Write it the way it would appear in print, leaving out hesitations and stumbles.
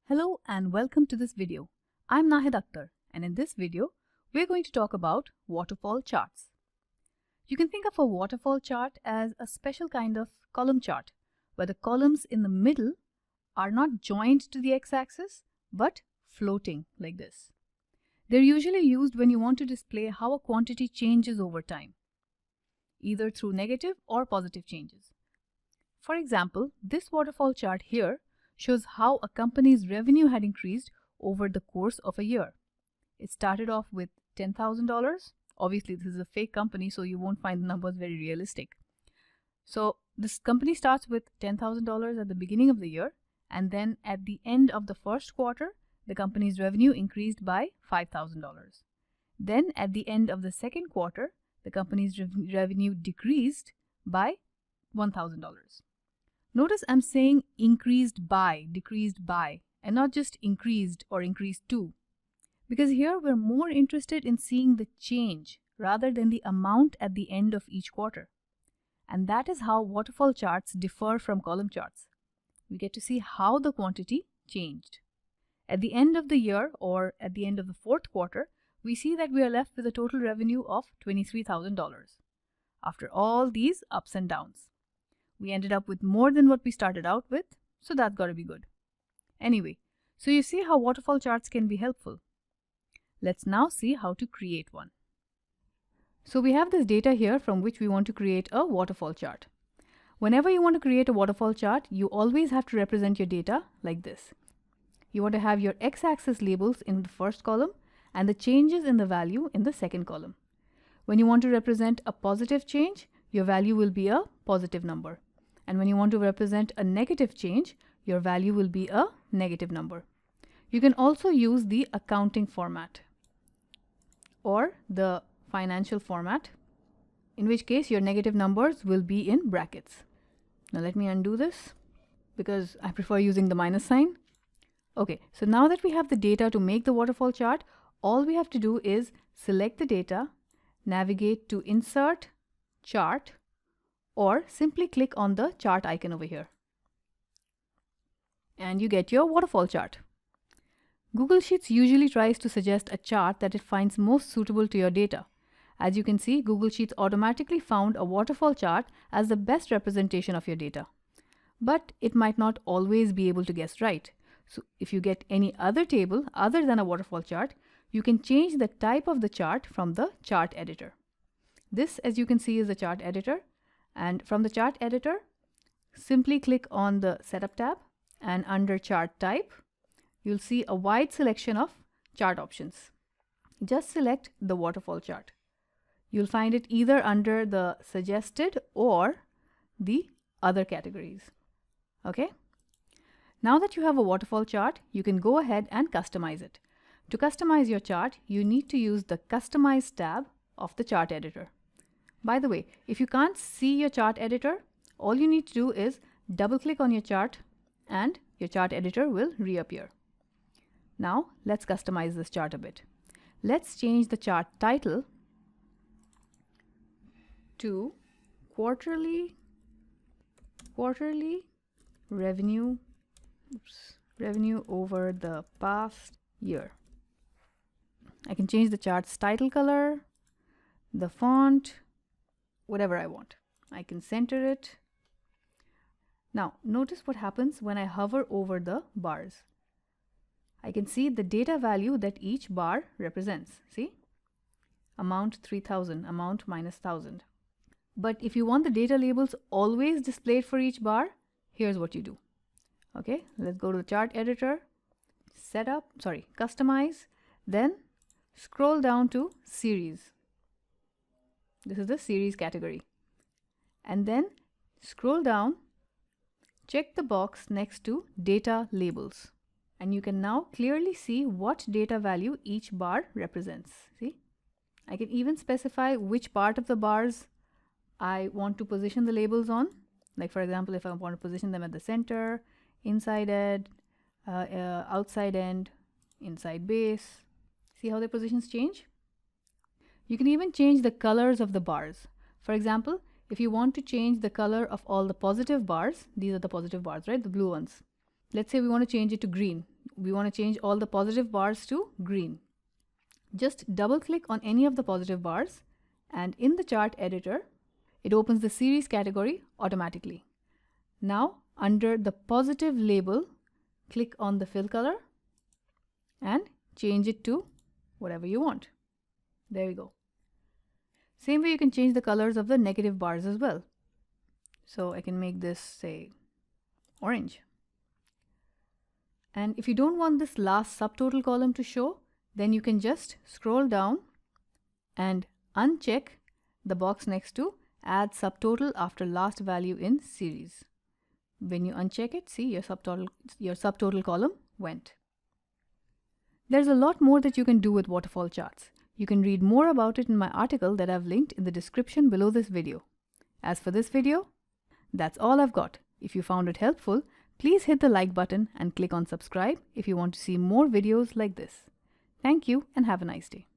Hello and welcome to this video. I'm Nahid Akhtar, and in this video, we're going to talk about waterfall charts. You can think of a waterfall chart as a special kind of column chart, where the columns in the middle are not joined to the x-axis, but floating like this. They're usually used when you want to display how a quantity changes over time, either through negative or positive changes. For example, this waterfall chart here shows how a company's revenue had increased over the course of a year. It started off with $10,000. Obviously, this is a fake company, so you won't find the numbers very realistic. So this company starts with $10,000 at the beginning of the year, and then at the end of the first quarter, the company's revenue increased by $5,000. Then at the end of the second quarter, the company's revenue decreased by $1,000. Notice I'm saying increased by, decreased by, and not just increased or increased to. Because here we're more interested in seeing the change rather than the amount at the end of each quarter. And that is how waterfall charts differ from column charts. We get to see how the quantity changed. At the end of the year or at the end of the fourth quarter, we see that we are left with a total revenue of $23,000. After all these ups and downs, we ended up with more than what we started out with, so that's got to be good. Anyway, so you see how waterfall charts can be helpful. Let's now see how to create one. So we have this data here from which we want to create a waterfall chart. Whenever you want to create a waterfall chart, you always have to represent your data like this. You want to have your x-axis labels in the first column and the changes in the value in the second column. When you want to represent a positive change, your value will be a positive number. And when you want to represent a negative change, your value will be a negative number. You can also use the accounting format or the financial format, in which case your negative numbers will be in brackets. Now let me undo this because I prefer using the minus sign. Okay, so now that we have the data to make the waterfall chart, all we have to do is select the data, navigate to Insert, Chart, or simply click on the chart icon over here. And you get your waterfall chart. Google Sheets usually tries to suggest a chart that it finds most suitable to your data. As you can see, Google Sheets automatically found a waterfall chart as the best representation of your data. But it might not always be able to guess right. So if you get any other table other than a waterfall chart, you can change the type of the chart from the chart editor. This, as you can see, is the chart editor. And from the chart editor, simply click on the Setup tab, and under Chart Type, you'll see a wide selection of chart options. Just select the waterfall chart. You'll find it either under the Suggested or the Other categories. Okay? Now that you have a waterfall chart, you can go ahead and customize it. To customize your chart, you need to use the Customize tab of the chart editor. By the way, if you can't see your chart editor, all you need to do is double-click on your chart and your chart editor will reappear. Now, let's customize this chart a bit. Let's change the chart title to Quarterly Revenue over the past year. I can change the chart's title color, the font, whatever I want. I can center it. Now, notice what happens when I hover over the bars. I can see the data value that each bar represents. See? Amount 3000, amount minus 1000. But if you want the data labels always displayed for each bar, here's what you do. Okay, let's go to the chart editor, customize, then scroll down to series. This is the series category. And then scroll down, check the box next to data labels. And you can now clearly see what data value each bar represents. See? I can even specify which part of the bars I want to position the labels on. Like for example, if I want to position them at the center, inside end, outside end, inside base. See how the positions change? You can even change the colors of the bars. For example, if you want to change the color of all the positive bars, these are the positive bars, right? The blue ones. Let's say we want to change it to green. we want to change all the positive bars to green. Just double click on any of the positive bars, and in the chart editor, it opens the series category automatically. Now, under the positive label, click on the fill color and change it to whatever you want. There we go. Same way you can change the colors of the negative bars as well. So I can make this, say, orange. And if you don't want this last subtotal column to show, then you can just scroll down and uncheck the box next to add subtotal after last value in series. When you uncheck it, see, your subtotal column went. There's a lot more that you can do with waterfall charts. You can read more about it in my article that I've linked in the description below this video. As for this video, that's all I've got. If you found it helpful, please hit the like button and click on subscribe if you want to see more videos like this. Thank you and have a nice day.